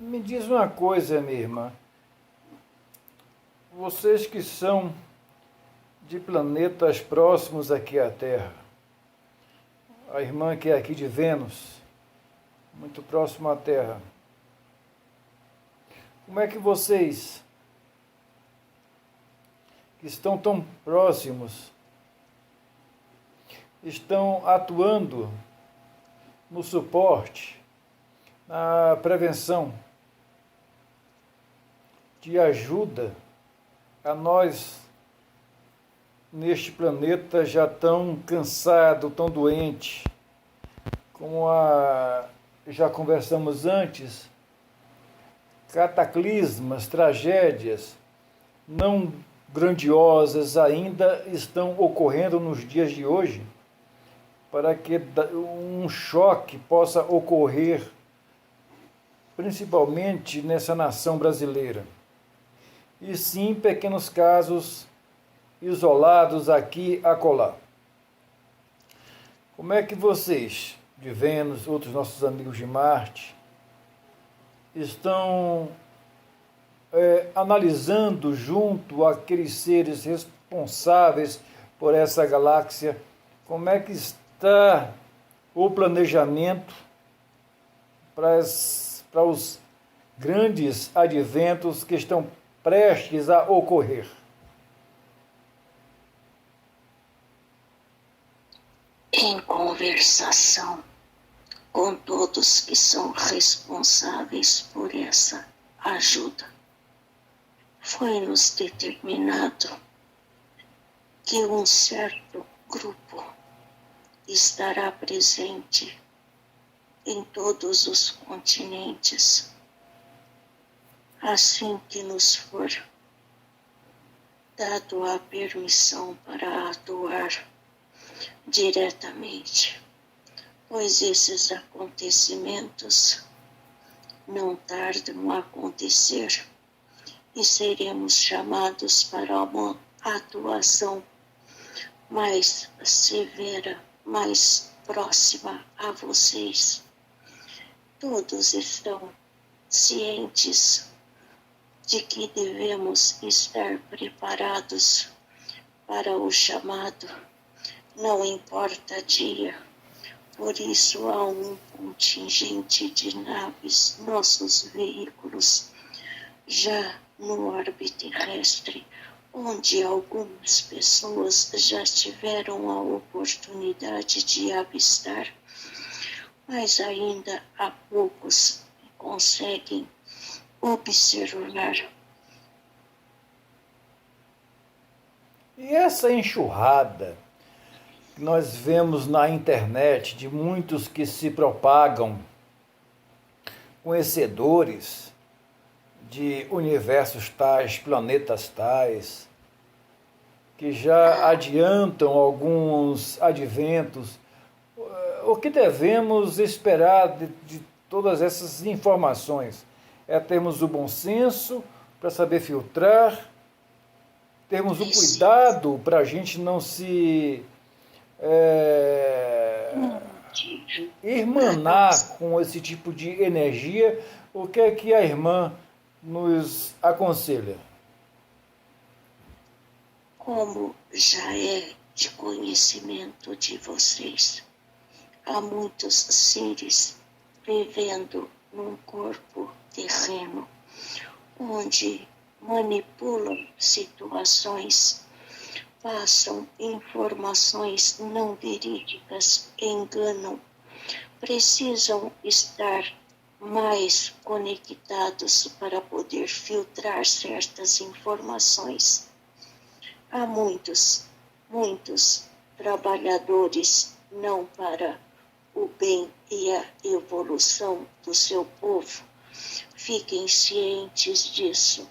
Me diz uma coisa, minha irmã. Vocês que são de planetas próximos aqui à Terra, a irmã que é aqui de Vênus, muito próximo à Terra, como é que vocês, que estão tão próximos, estão atuando no suporte, na prevenção, de ajuda a nós neste planeta já tão cansado, tão doente, como já conversamos antes, cataclismas, tragédias não grandiosas ainda estão ocorrendo nos dias de hoje, para que um choque possa ocorrer, principalmente nessa nação brasileira. E sim, pequenos casos isolados aqui e acolá. Como é que vocês, de Vênus, outros nossos amigos de Marte, estão analisando junto àqueles seres responsáveis por essa galáxia, como é que está o planejamento para os grandes adventos que estão prestes a ocorrer? Em conversação com todos que são responsáveis por essa ajuda, foi-nos determinado que um certo grupo estará presente em todos os continentes, assim que nos for dado a permissão para atuar diretamente, pois esses acontecimentos não tardam a acontecer e seremos chamados para uma atuação mais severa, mais próxima a vocês. Todos estão cientes de que devemos estar preparados para o chamado, não importa dia. Por isso há um contingente de naves, nossos veículos, já no orbe terrestre, onde algumas pessoas já tiveram a oportunidade de avistar, mas ainda há poucos que conseguem observar. E essa enxurrada que nós vemos na internet de muitos que se propagam conhecedores de universos tais, planetas tais, que já adiantam alguns adventos, o que devemos esperar de todas essas informações? É termos o bom senso para saber filtrar, termos o cuidado para a gente não se irmanar com esse tipo de energia. O que é que a irmã nos aconselha? Como já é de conhecimento de vocês, há muitos seres vivendo num corpo terreno, onde manipulam situações, passam informações não verídicas, enganam, precisam estar mais conectados para poder filtrar certas informações. Há muitos trabalhadores não para o bem e a evolução do seu povo. Fiquem cientes disso.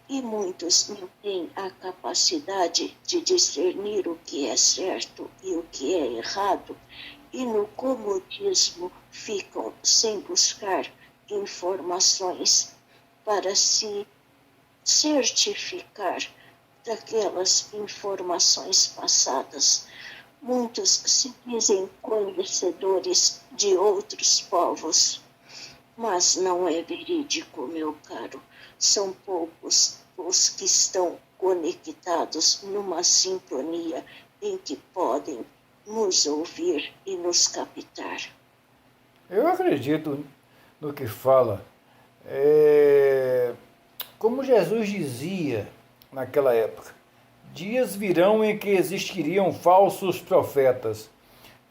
E muitos não têm a capacidade de discernir o que é certo e o que é errado, e no comodismo ficam sem buscar informações para se certificar daquelas informações passadas. Muitos se dizem conhecedores de outros povos, Mas não é verídico, meu caro. São poucos os que estão conectados numa sintonia em que podem nos ouvir e nos captar. Eu acredito no que fala. Como Jesus dizia naquela época, dias virão em que existiriam falsos profetas.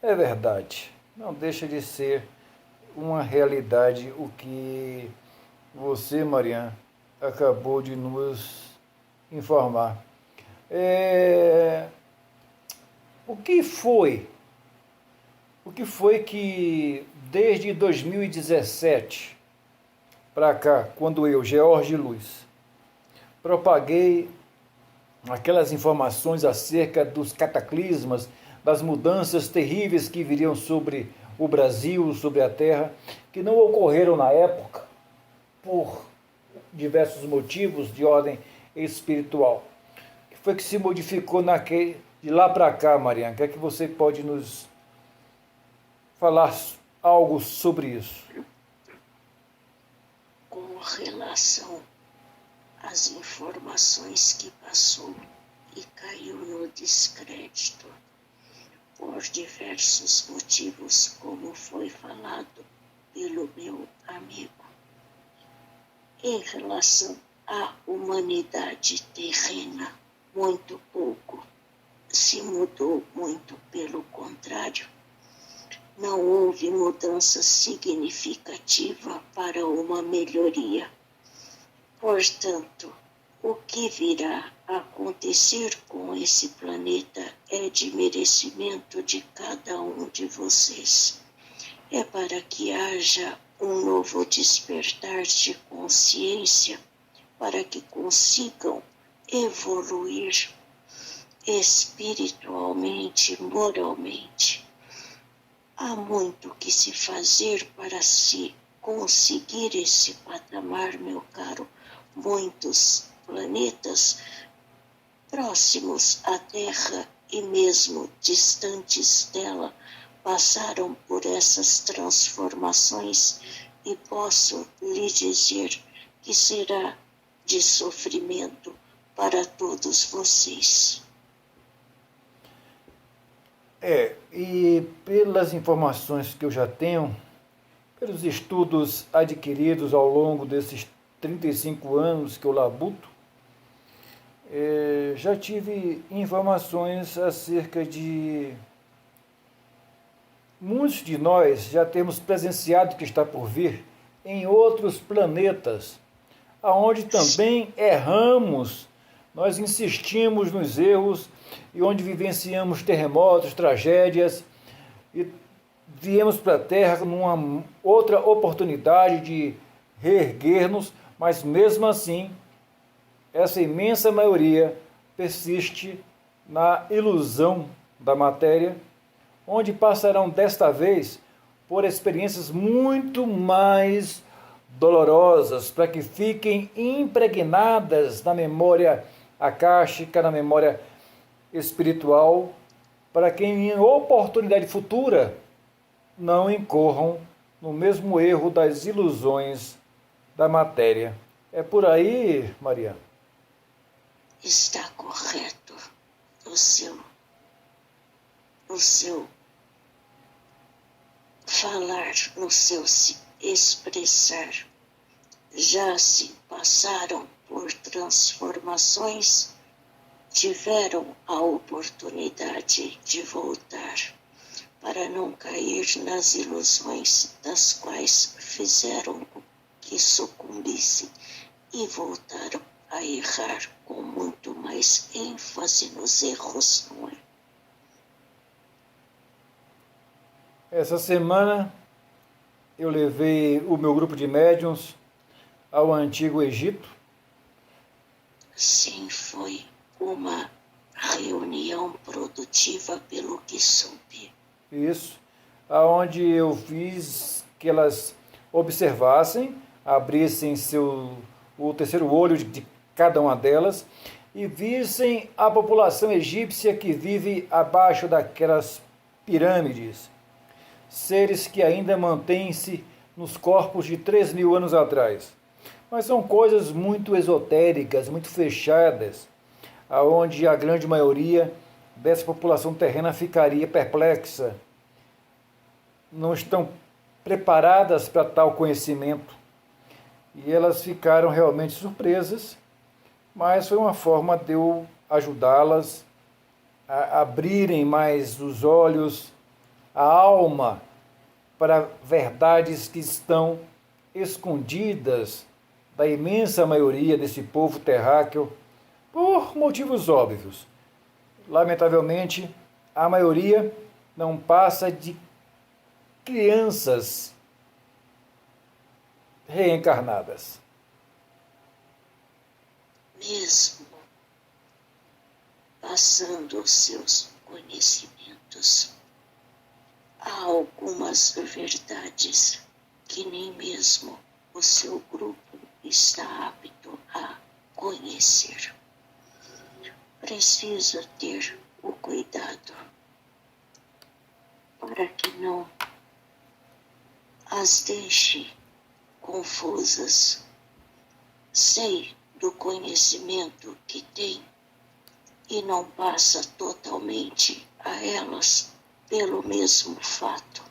É verdade, não deixa de ser uma realidade o que você, Mariana, acabou de nos informar. É, o que foi? O que foi que desde 2017 para cá, quando eu, George Luiz, propaguei aquelas informações acerca dos cataclismas, das mudanças terríveis que viriam sobre o Brasil, sobre a Terra, que não ocorreram na época, por diversos motivos de ordem espiritual. O que foi que se modificou de lá para cá, Mariana? O que é que você pode nos falar algo sobre isso? Com relação às informações que passou e caiu no descrédito por diversos motivos, como foi falado pelo meu amigo. Em relação à humanidade terrena, muito pouco se mudou, muito pelo contrário. Não houve mudança significativa para uma melhoria. Portanto, o que virá a acontecer com esse planeta é de merecimento de cada um de vocês. É para que haja um novo despertar de consciência, para que consigam evoluir espiritualmente, moralmente. Há muito que se fazer para se conseguir esse patamar, meu caro. Muitos planetas próximos à Terra e mesmo distantes dela passaram por essas transformações e posso lhe dizer que será de sofrimento para todos vocês. E pelas informações que eu já tenho, pelos estudos adquiridos ao longo desses 35 anos que eu labuto, já tive informações acerca de muitos de nós já temos presenciado o que está por vir em outros planetas, aonde também erramos, nós insistimos nos erros e onde vivenciamos terremotos, tragédias, e viemos para a Terra numa outra oportunidade de reerguer-nos, mas mesmo assim, essa imensa maioria persiste na ilusão da matéria, onde passarão desta vez por experiências muito mais dolorosas, para que fiquem impregnadas na memória akáshica, na memória espiritual, para que em oportunidade futura não incorram no mesmo erro das ilusões da matéria. É por aí, Maria? Está correto o seu falar, no seu se expressar. Já se passaram por transformações, tiveram a oportunidade de voltar para não cair nas ilusões das quais fizeram que sucumbissem e voltaram a errar com muito mais ênfase nos erros, não é? Essa semana eu levei o meu grupo de médiuns ao Antigo Egito. Sim, foi uma reunião produtiva pelo que soube. Isso, aonde eu fiz que elas observassem, abrissem o terceiro olho de cada uma delas e vissem a população egípcia que vive abaixo daquelas pirâmides, seres que ainda mantêm-se nos corpos de 3.000 anos atrás. Mas são coisas muito esotéricas, muito fechadas, aonde a grande maioria dessa população terrena ficaria perplexa. Não estão preparadas para tal conhecimento. E elas ficaram realmente surpresas, mas foi uma forma de eu ajudá-las a abrirem mais os olhos, a alma, para verdades que estão escondidas da imensa maioria desse povo terráqueo, por motivos óbvios. Lamentavelmente, a maioria não passa de crianças reencarnadas. Mesmo passando os seus conhecimentos, há algumas verdades que nem mesmo o seu grupo está apto a conhecer. Precisa ter o cuidado para que não as deixe confusas. Sei do conhecimento que tem e não passa totalmente a elas pelo mesmo fato.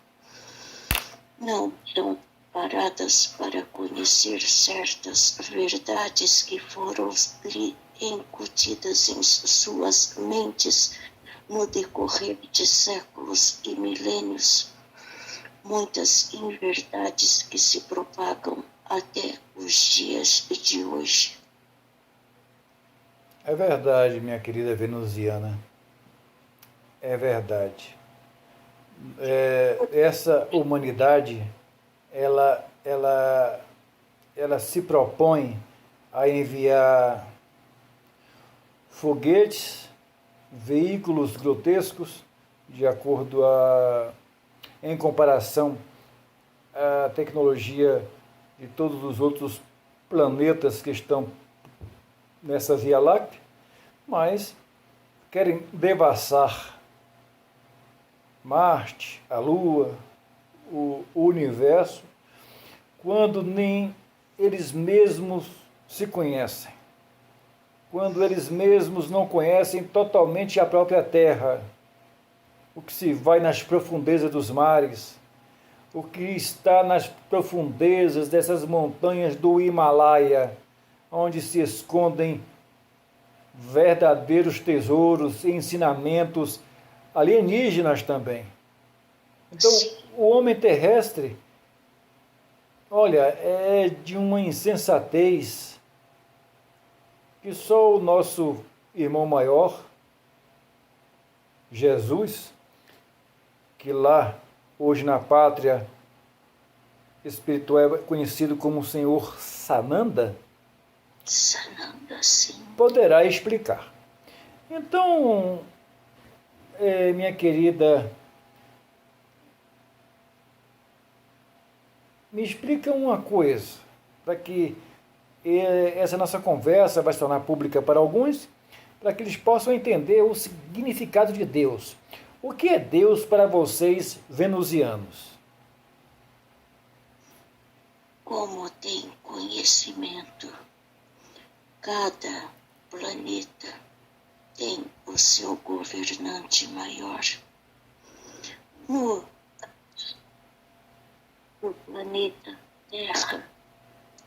Não estão paradas para conhecer certas verdades que foram lhe incutidas em suas mentes no decorrer de séculos e milênios. Muitas inverdades que se propagam até os dias de hoje. É verdade, minha querida venusiana. É verdade. Essa humanidade, ela se propõe a enviar foguetes, veículos grotescos, de acordo em comparação à tecnologia de todos os outros planetas que estão nessa Via Láctea, mas querem devassar Marte, a Lua, o universo, quando nem eles mesmos se conhecem, quando eles mesmos não conhecem totalmente a própria Terra, o que se vai nas profundezas dos mares, o que está nas profundezas dessas montanhas do Himalaia, onde se escondem verdadeiros tesouros e ensinamentos alienígenas também. Então, o homem terrestre, olha, é de uma insensatez que só o nosso irmão maior, Jesus, que lá, hoje na pátria espiritual é conhecido como o Senhor Sananda, sim, poderá explicar. Então, minha querida, me explica uma coisa, para que essa nossa conversa vai se tornar pública para alguns, para que eles possam entender o significado de Deus. O que é Deus para vocês, venusianos? Como tem conhecimento, cada planeta tem o seu governante maior. No planeta Terra,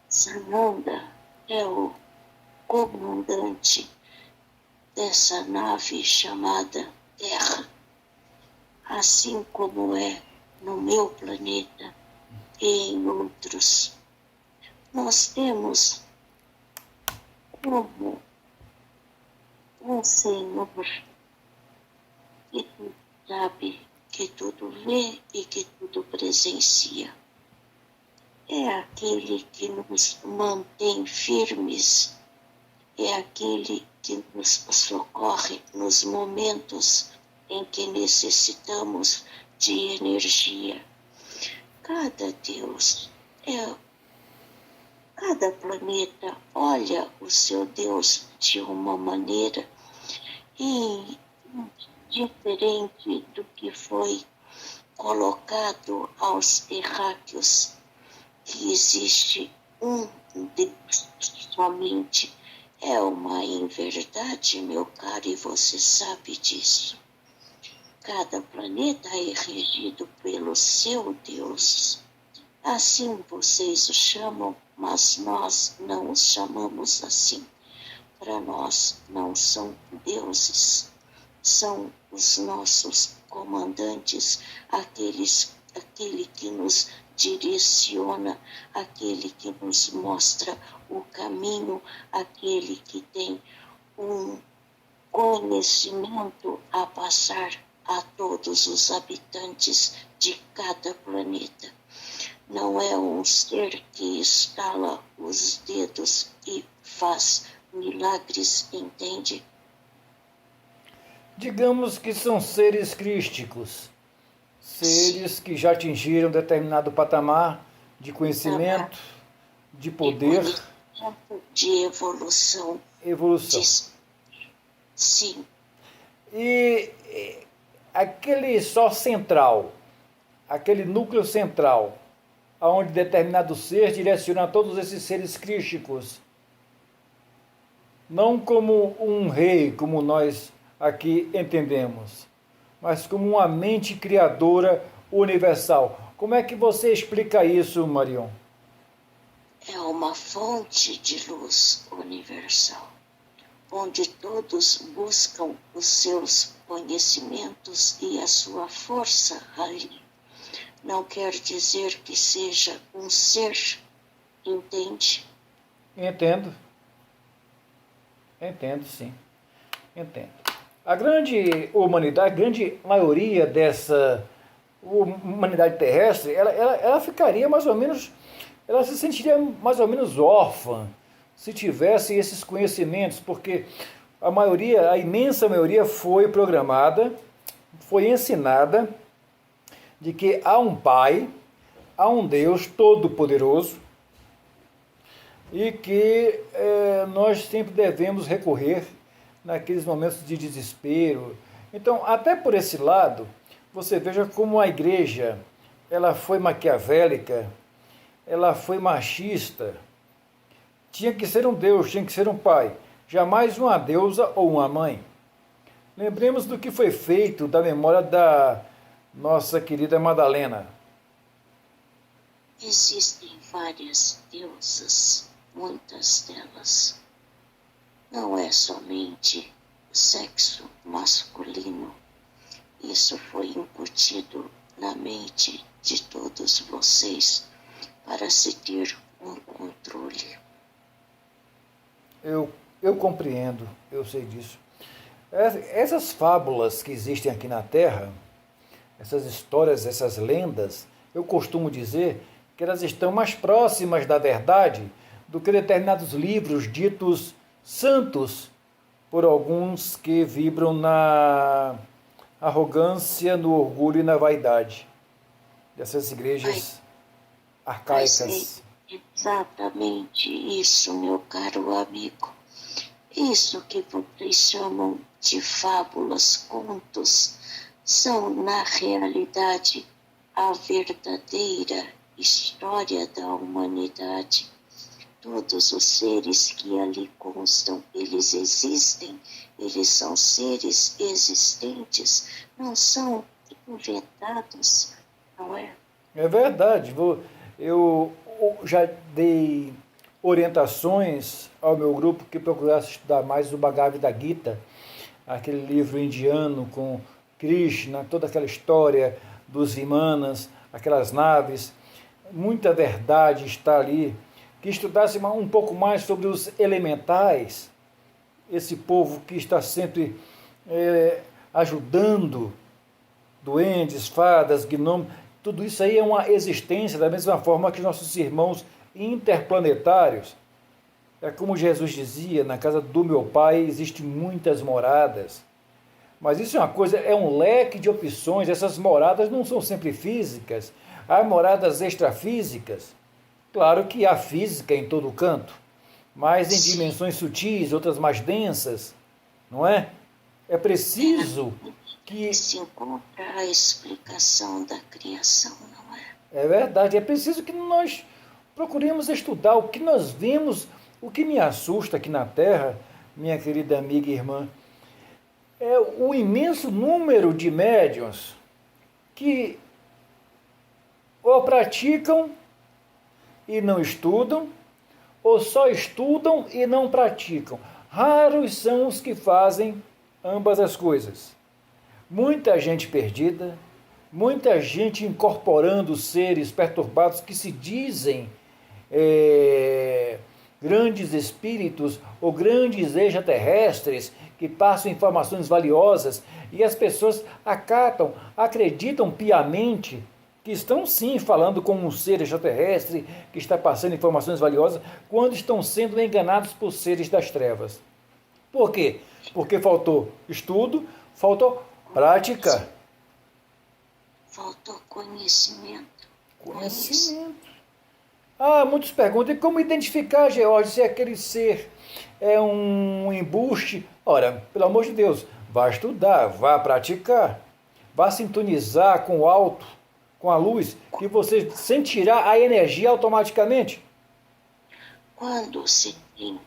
Sananda é o comandante dessa nave chamada Terra, assim como é no meu planeta e em outros. Nós temos como um Senhor que tudo sabe, que tudo vê e que tudo presencia. É aquele que nos mantém firmes, é aquele que nos socorre nos momentos em que necessitamos de energia. Cada Deus cada planeta olha o seu Deus de uma maneira e diferente do que foi colocado aos terráqueos. que existe um Deus somente é uma inverdade, meu caro, e você sabe disso. Cada planeta é regido pelo seu Deus. Assim vocês o chamam, mas nós não os chamamos assim. Para nós não são deuses, são os nossos comandantes, aquele que nos direciona, aquele que nos mostra o caminho, aquele que tem um conhecimento a passar a todos os habitantes de cada planeta. Não é um ser que estala os dedos e faz milagres, entende? Digamos que são seres crísticos, seres que já atingiram determinado patamar de conhecimento, de poder, De evolução. evolução. Sim. E aquele só central, aquele núcleo central, aonde determinado ser direciona todos esses seres crísticos, não como um rei, como nós aqui entendemos, mas como uma mente criadora universal. Como é que você explica isso, Marion? É uma fonte de luz universal, onde todos buscam os seus conhecimentos e a sua força ali. Não quer dizer que seja um ser, entende? Entendo. Entendo, sim. Entendo. A grande humanidade, a grande maioria dessa humanidade terrestre, ela ficaria mais ou menos, ela se sentiria mais ou menos órfã se tivesse esses conhecimentos, porque a maioria, a imensa maioria foi programada, foi ensinada de que há um Pai, há um Deus Todo-Poderoso e que nós sempre devemos recorrer naqueles momentos de desespero. Então, até por esse lado, você veja como a igreja ela foi maquiavélica, ela foi machista. Tinha que ser um Deus, tinha que ser um pai, jamais uma deusa ou uma mãe. Lembremos do que foi feito da memória da nossa querida Madalena. Existem várias deusas, muitas delas. Não é somente o sexo masculino. Isso foi incutido na mente de todos vocês para se ter um controle. Eu compreendo, eu sei disso. Essas fábulas que existem aqui na Terra, essas histórias, essas lendas, eu costumo dizer que elas estão mais próximas da verdade do que determinados livros ditos santos por alguns que vibram na arrogância, no orgulho e na vaidade dessas igrejas arcaicas. É exatamente isso, meu caro amigo. Isso que vocês chamam de fábulas, contos, são, na realidade, a verdadeira história da humanidade. Todos os seres que ali constam, eles existem, eles são seres existentes, não são inventados, não é? É verdade. Eu já dei orientações ao meu grupo que procurasse estudar mais o Bhagavad Gita, aquele livro indiano com Krishna, toda aquela história dos Vimanas, aquelas naves. Muita verdade está ali. Que estudasse um pouco mais sobre os elementais, esse povo que está sempre ajudando duendes, fadas, gnomos, tudo isso aí é uma existência da mesma forma que nossos irmãos interplanetários. É como Jesus dizia, na casa do meu pai existem muitas moradas. Mas isso é uma coisa, é um leque de opções, essas moradas não são sempre físicas, há moradas extrafísicas. Claro que há física em todo canto, mas em dimensões sutis, outras mais densas, não é? É preciso que... Se encontra a explicação da criação, não é? É verdade, é preciso que nós procuremos estudar o que nós vemos. O que me assusta aqui na Terra, minha querida amiga e irmã, é o imenso número de médiuns que ou praticam e não estudam, ou só estudam e não praticam. Raros são os que fazem ambas as coisas. Muita gente perdida, muita gente incorporando seres perturbados que se dizem grandes espíritos ou grandes extraterrestres que passam informações valiosas e as pessoas acatam, acreditam piamente que estão sim falando com um ser extraterrestre que está passando informações valiosas quando estão sendo enganados por seres das trevas. Por quê? Porque faltou estudo, faltou prática. Faltou conhecimento. Conhecimento. Muitos perguntam, e como identificar, George, se aquele ser é um embuste? Ora, pelo amor de Deus, vá estudar, vá praticar, vá sintonizar com o alto, com a luz, que você sentirá a energia automaticamente. Quando se tem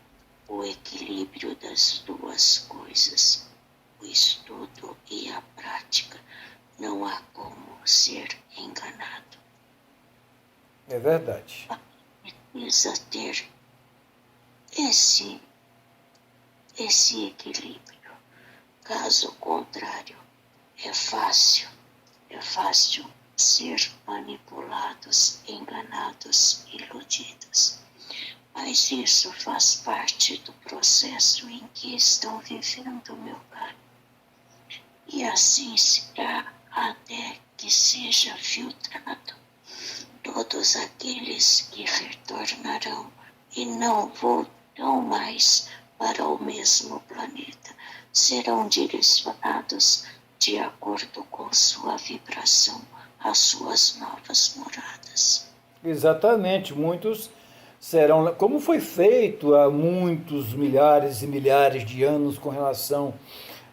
o equilíbrio das duas coisas, o estudo e a prática, não há como ser enganado. É verdade. Precisa ter esse equilíbrio. Caso contrário, é fácil ser manipulados, enganados, iludidos. Mas isso faz parte do processo em que estão vivendo, meu caro. E assim será até que seja filtrado. Todos aqueles que retornarão e não voltarão mais para o mesmo planeta serão direcionados de acordo com sua vibração às suas novas moradas. Exatamente, muitos serão, como foi feito há muitos milhares e milhares de anos com relação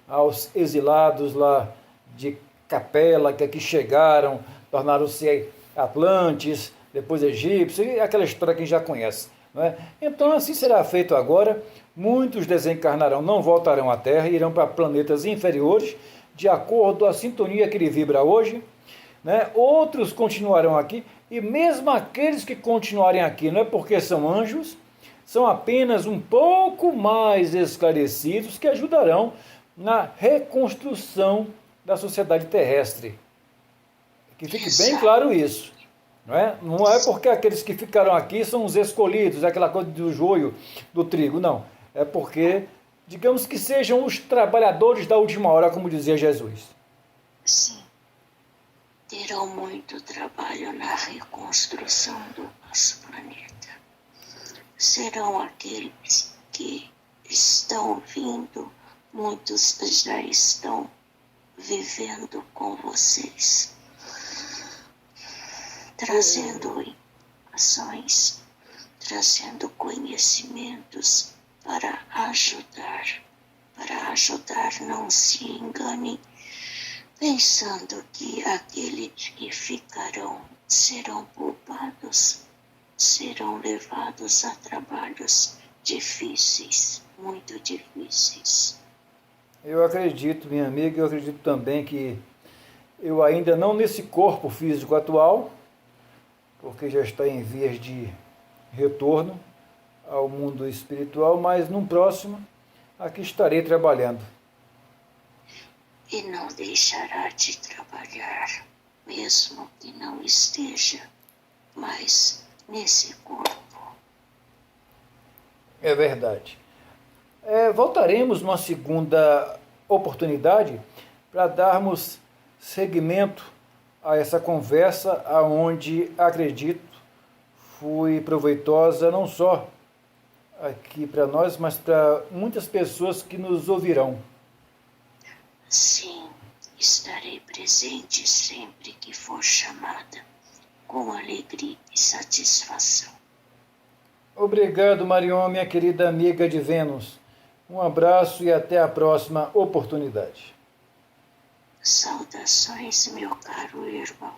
aos exilados lá de Capela, que aqui chegaram, tornaram-se Atlantes, depois egípcios, e aquela história que a gente já conhece. Não é? Então assim será feito agora, muitos desencarnarão, não voltarão à Terra, irão para planetas inferiores, de acordo com a sintonia que ele vibra hoje, né? Outros continuarão aqui, e mesmo aqueles que continuarem aqui, não é porque são anjos, são apenas um pouco mais esclarecidos, que ajudarão na reconstrução da sociedade terrestre. Que fique bem claro isso. Não é porque aqueles que ficaram aqui são os escolhidos, aquela coisa do joio, do trigo, não. É porque, digamos que sejam os trabalhadores da última hora, como dizia Jesus. Sim. Terão muito trabalho na reconstrução do nosso planeta. Serão aqueles que estão vindo, muitos já estão vivendo com vocês, trazendo informações, trazendo conhecimentos para ajudar. Não se enganem, pensando que aqueles que ficarão serão poupados, serão levados a trabalhos difíceis, muito difíceis. Eu acredito, minha amiga, eu acredito também que eu ainda não nesse corpo físico atual, porque já está em vias de retorno ao mundo espiritual, mas num próximo aqui estarei trabalhando. E não deixará de trabalhar, mesmo que não esteja mais nesse corpo. É verdade. Voltaremos numa segunda oportunidade para darmos seguimento a essa conversa, aonde acredito foi proveitosa não só aqui para nós, mas para muitas pessoas que nos ouvirão. Sim, estarei presente sempre que for chamada, com alegria e satisfação. Obrigado, Marion, minha querida amiga de Vênus. Um abraço e até a próxima oportunidade. Saudações, meu caro irmão.